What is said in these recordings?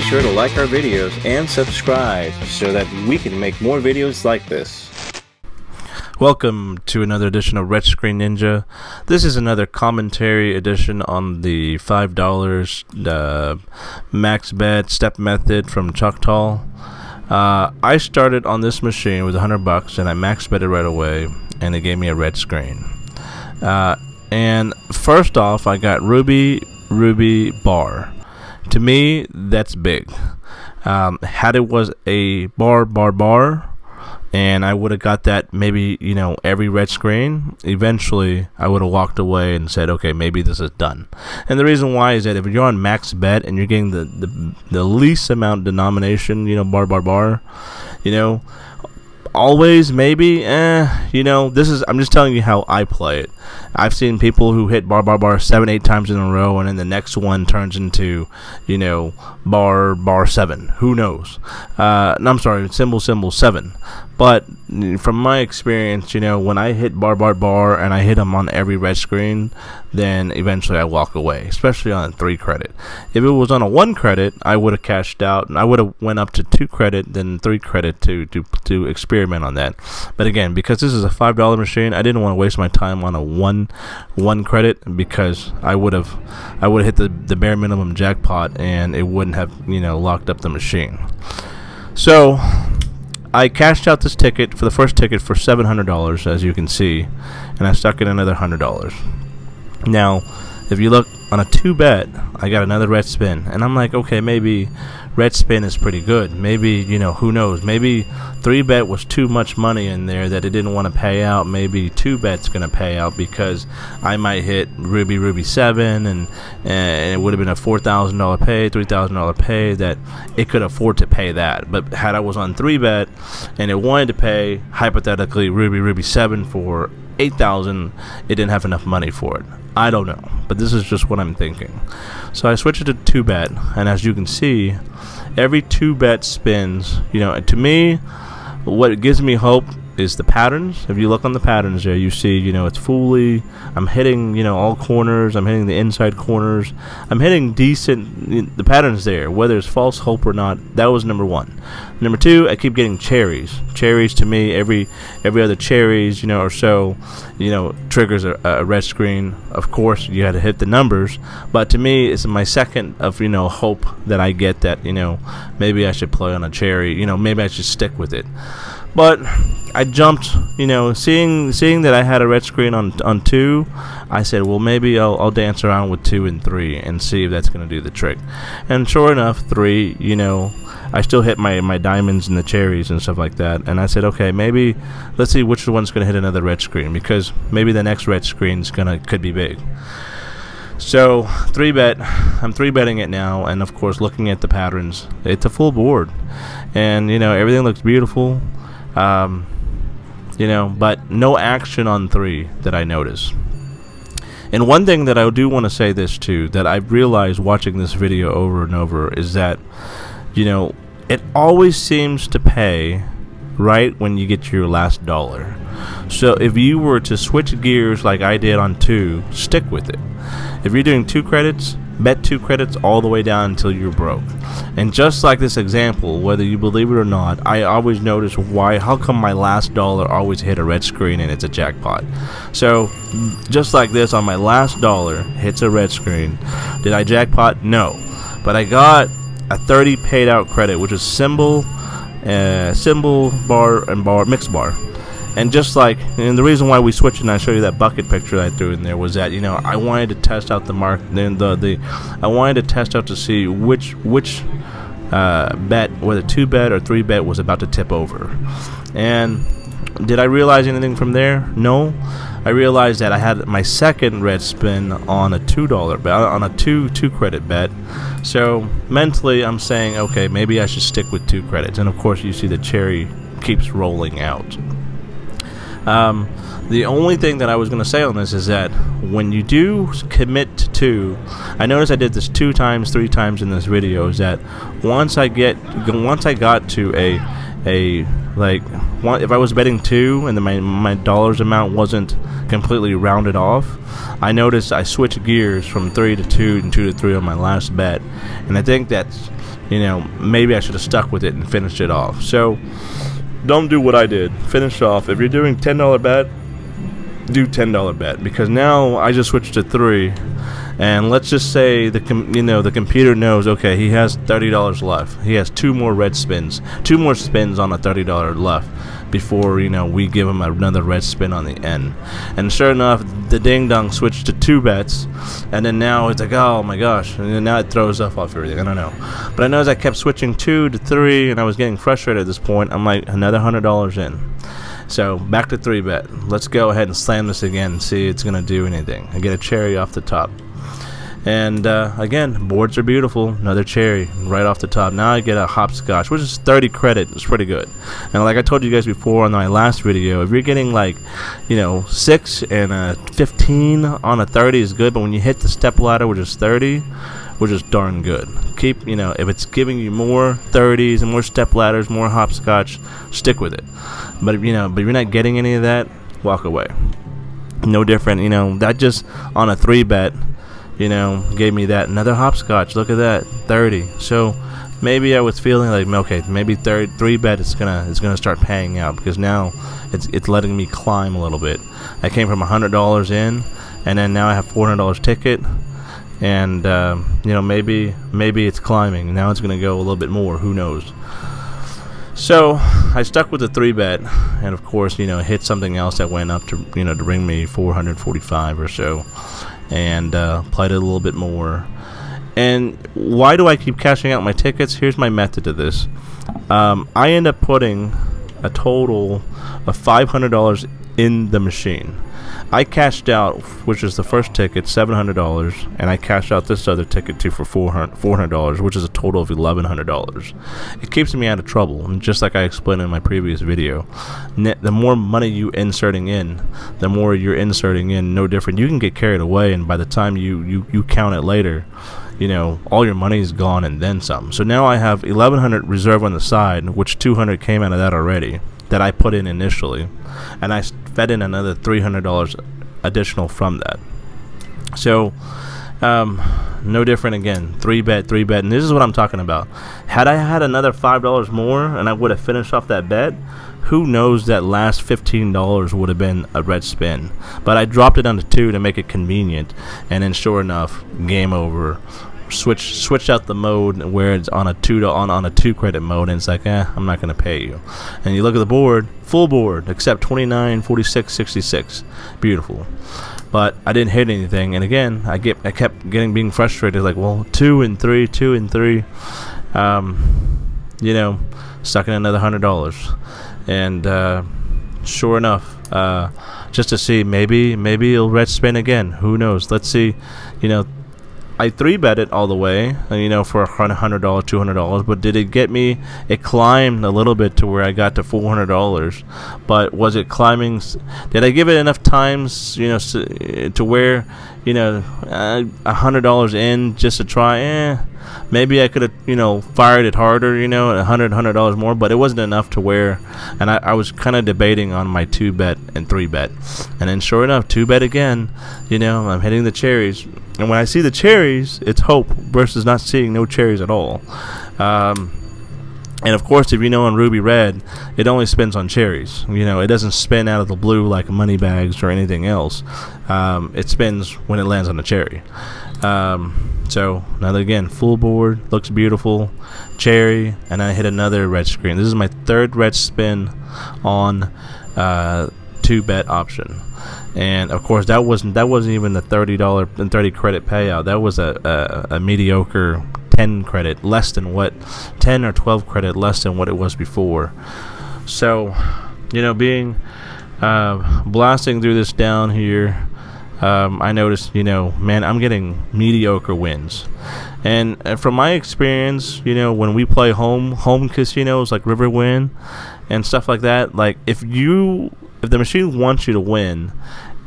be sure to like our videos and subscribe so that we can make more videos like this. Welcome to another edition of Red Screen Ninja. This is another commentary edition on the $5 max bet step method from Choctaw. I started on this machine with $100 and I max bet it right away, and it gave me a red screen. And first off, I got ruby bar. To me, that's big. Had it was a bar, and I would have got that maybe, you know, every red screen, eventually I would have walked away and said, okay, maybe this is done. And the reason why is that if you're on max bet and you're getting the least amount denomination, you know, bar, you know, always maybe, you know, I'm just telling you how I play it. I've seen people who hit bar 7-8 times in a row, and then the next one turns into, you know, bar 7. Who knows? No, I'm sorry, symbol 7. But from my experience, you know, when I hit bar and I hit them on every red screen, then eventually I walk away, especially on a 3 credit. If it was on a 1 credit, I would have cashed out, and I would have went up to 2 credit, then 3 credit to experiment on that. But again, because this is a $5 machine, I didn't want to waste my time on a one credit, because I would have hit the bare minimum jackpot, and it wouldn't have, you know, locked up the machine. So I cashed out this ticket for the first ticket for $700, as you can see, and I stuck in another $100. Now, if you look on a 2 bet, I got another red spin, and I'm like, okay, maybe red spin is pretty good. Maybe, you know, who knows? Maybe 3 bet was too much money in there that it didn't want to pay out. Maybe 2 bet's gonna pay out because I might hit ruby 7, and it would have been a $4,000 pay, $3,000 pay that it could afford to pay that. But had I was on 3 bet and it wanted to pay hypothetically ruby 7 for $8,000, it didn't have enough money for it. I don't know, but this is just what I'm thinking. So I switched it to 2 bet, and as you can see, every 2 bet spins, you know, to me, what gives me hope is the patterns. If you look on the patterns there, you see, you know, it's fully, I'm hitting, you know, all corners, I'm hitting the inside corners, I'm hitting decent, the patterns there, whether it's false hope or not. That was number 1. Number 2, I keep getting cherries. Cherries to me, every other cherries, you know, or so, you know, triggers a red screen. Of course, you had to hit the numbers, but to me, it's my second of, you know, hope that I get that, you know, maybe I should play on a cherry, you know, maybe I should stick with it. But I jumped, you know, seeing that I had a red screen on 2, I said, well, maybe I'll dance around with 2 and 3 and see if that's going to do the trick. And sure enough, 3, you know, I still hit my diamonds and the cherries and stuff like that. And I said, okay, maybe let's see which one's going to hit another red screen, because maybe the next red screen's could be big. So 3 bet, I'm 3 betting it now, and of course looking at the patterns, it's a full board, and you know, everything looks beautiful. You know, but no action on 3 that I notice. And one thing that I do want to say this too, that I've realized watching this video over and over, is that, you know, it always seems to pay right when you get your last dollar. So if you were to switch gears like I did on 2, stick with it. If you're doing 2 credits, bet 2 credits all the way down until you're broke. And just like this example, whether you believe it or not, I always notice how come my last dollar always hit a red screen and it's a jackpot. So just like this, on my last dollar hits a red screen. Did I jackpot? No, but I got a 30 paid out credit, which is symbol, bar, and mixed bar. And just like, and the reason why we switched, and I show you that bucket picture that I threw in there, was that, you know, I wanted to test out the mark. Then I wanted to test out to see which bet, whether 2 bet or 3 bet, was about to tip over. And did I realize anything from there? No. I realized that I had my second red spin on a $2 bet, on a 2 credit bet. So mentally, I'm saying, okay, maybe I should stick with 2 credits. And of course, you see the cherry keeps rolling out. The only thing that I was going to say on this is that when you do commit to 2, I noticed I did this 2 times, 3 times in this video, is that once I got to if I was betting 2 and then my dollars amount wasn't completely rounded off, I noticed I switched gears from 3 to 2 and 2 to 3 on my last bet. And I think that's, maybe I should have stuck with it and finished it off. So don't do what I did. Finish off. If you're doing $10 bet, do $10 bet, because now I just switched to 3, and let's just say the computer knows, okay, he has $30 left. He has 2 more red spins, 2 more spins on a $30 left before we give him another red spin on the end. And sure enough, the ding dong switched to 2 bets, and then now it's like, oh my gosh, and then now it throws off everything. I don't know, but I know as I kept switching 2 to 3, and I was getting frustrated at this point, I'm like, another $100 in. So back to 3 bet. Let's go ahead and slam this again and see if it's gonna do anything. I get a cherry off the top, and again, boards are beautiful. Another cherry right off the top. Now I get a hopscotch, which is 30 credit. It's pretty good. And like I told you guys before on my last video, if you're getting like 6 and a 15 on a 30 is good, but when you hit the step ladder, which is 30, which is darn good. Keep, if it's giving you more 30s and more step ladders, more hopscotch, stick with it. But if you're not getting any of that, walk away. No different, that just on a 3 bet, gave me that. Another hopscotch, look at that, 30. So maybe I was feeling like, okay, maybe 3 bet it's gonna start paying out, because now it's letting me climb a little bit. I came from $100 in, and then now I have $400 ticket. And maybe it's climbing. Now it's gonna go a little bit more. Who knows? So I stuck with the 3 bet, and of course, hit something else that went up to to bring me 445 or so, and played it a little bit more. And why do I keep cashing out my tickets? Here's my method to this. I end up putting a total of $500 in the machine. I cashed out, which is the first ticket, $700, and I cashed out this other ticket too for $400, which is a total of $1,100. It keeps me out of trouble, and just like I explained in my previous video, the more money you inserting in, the more you're inserting in. No different. You can get carried away, and by the time you count it later, all your money is gone and then some. So now I have $1,100 reserve on the side, which $200 came out of that already, that I put in initially, and I fed in another $300 additional from that. So no different again. 3 bet, and this is what I'm talking about. Had I had another $5 more and I would have finished off that bet, who knows, that last $15 would have been a red spin. But I dropped it down to 2 to make it convenient, and then sure enough, game over. Switch out the mode where it's on a 2 credit mode, and it's like, I'm not gonna pay you. And you look at the board, full board, except 29, 46, 66, beautiful. But I didn't hit anything, and again, I kept being frustrated, like, well, 2 and 3, 2 and 3, stuck in another $100, and sure enough, just to see, maybe it'll red spin again. Who knows? Let's see, I 3 bet it all the way, for $100, $200, but did it get me? It climbed a little bit to where I got to $400, but was it climbing? Did I give it enough times, to where, $100 in just to try? Maybe I could have, fired it harder, $100 more, but it wasn't enough to where, and I was kind of debating on my 2 bet and 3 bet, and then sure enough, 2 bet again, I'm hitting the cherries, and when I see the cherries, it's hope versus not seeing no cherries at all. And of course, if on Ruby Red, it only spins on cherries. It doesn't spin out of the blue like money bags or anything else. It spins when it lands on the cherry. So another, again, full board, looks beautiful, cherry, and I hit another red screen. This is my 3rd red spin on 2 bet option. And of course, that wasn't even the $30 and 30 credit payout. That was a mediocre 10 credit, less than what 10 or 12 credit less than what it was before. So being blasting through this down here, I noticed, man, I'm getting mediocre wins. And from my experience, when we play home casinos like Riverwind and stuff like that, like if the machine wants you to win,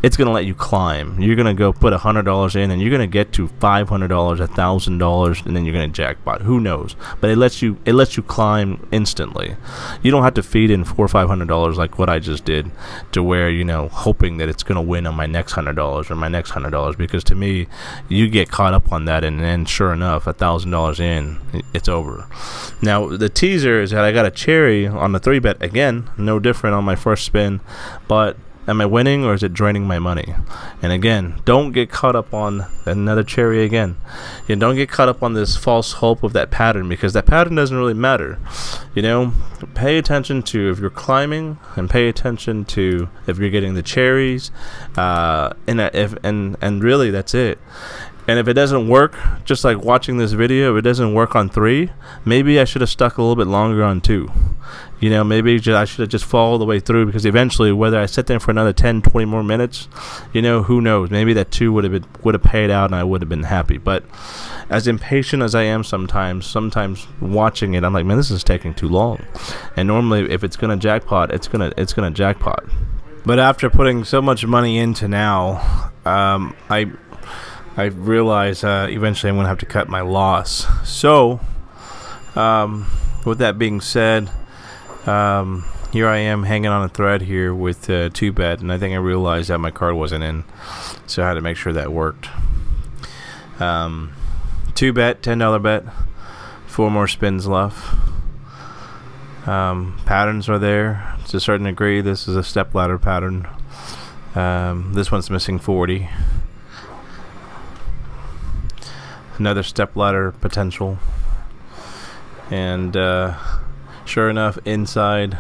it's going to let you climb. You're going to go put $100 in, and you're going to get to $500, $1,000, and then you're going to jackpot. Who knows? But it lets you climb instantly. You don't have to feed in $400 or $500 like what I just did, to where, you know, hoping that it's going to win on my next $100 or my next $100, because to me, you get caught up on that, and then sure enough, $1,000 in, it's over. Now the teaser is that I got a cherry on the 3-bet again, no different on my first spin, but am I winning or is it draining my money? And again, don't get caught up on another cherry again. You don't get caught up on this false hope of that pattern, because that pattern doesn't really matter. You know, pay attention to if you're climbing, and pay attention to if you're getting the cherries, and really that's it. And if it doesn't work, just like watching this video, if it doesn't work on 3, maybe I should have stuck a little bit longer on 2. You know, maybe I should have just followed the way through, because eventually, whether I sit there for another 10, 20 more minutes, you know, who knows? Maybe that 2 would have paid out, and I would have been happy. But as impatient as I am sometimes watching it, I'm like, man, this is taking too long. And normally, if it's gonna jackpot, it's gonna jackpot. But after putting so much money into now, I realize eventually I'm going to have to cut my loss. So, with that being said, here I am hanging on a thread here with 2-bet, and I think I realized that my card wasn't in, so I had to make sure that worked. 2-bet, $10 bet, 4 more spins left. Patterns are there to a certain degree. This is a step ladder pattern. This one's missing 40. Another step ladder potential, and sure enough, inside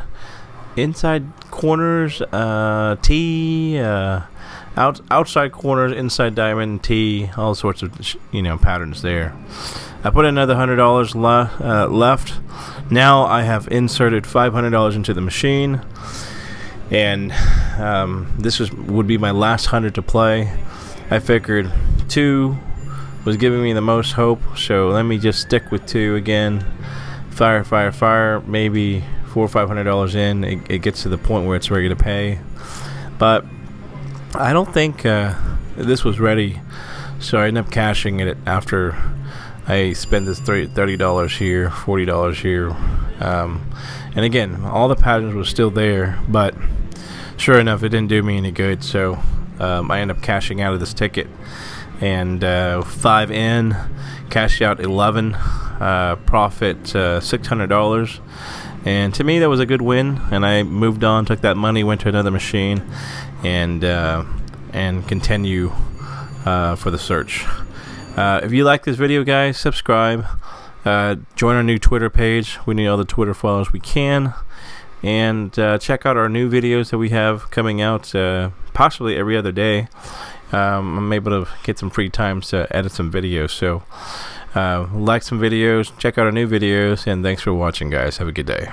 corners, T, outside corners, inside diamond, T, all sorts of patterns there. I put another $100 left. Now I have inserted $500 into the machine, and this would be my last 100 to play. I figured 2 was giving me the most hope, so let me just stick with 2 again. Fire. Maybe $400 or $500 in, it gets to the point where it's ready to pay. But I don't think this was ready, so I ended up cashing it after I spent this $30 here, $40 here. And again, all the patterns were still there, but sure enough, it didn't do me any good. So I ended up cashing out of this ticket. And 5 in, cash out 11, profit $600, and to me that was a good win. And I moved on, took that money, went to another machine, and continue for the search. If you like this video, guys, subscribe, join our new Twitter page. We need all the Twitter followers we can, and check out our new videos that we have coming out possibly every other day. I'm able to get some free time to edit some videos, so like some videos, check out our new videos, and thanks for watching, guys. Have a good day.